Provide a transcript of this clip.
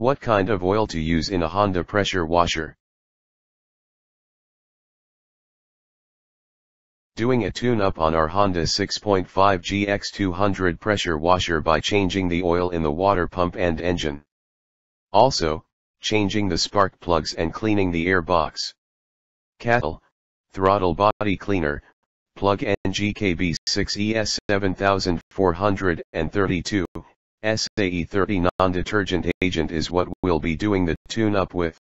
What kind of oil to use in a Honda pressure washer? Doing a tune-up on our Honda 6.5 GX200 pressure washer by changing the oil in the water pump and engine. Also, changing the spark plugs and cleaning the air box. Cattle, throttle body cleaner, plug NGKB6ES7432, SAE30 non-detergent agent is what we'll be doing the tune-up with.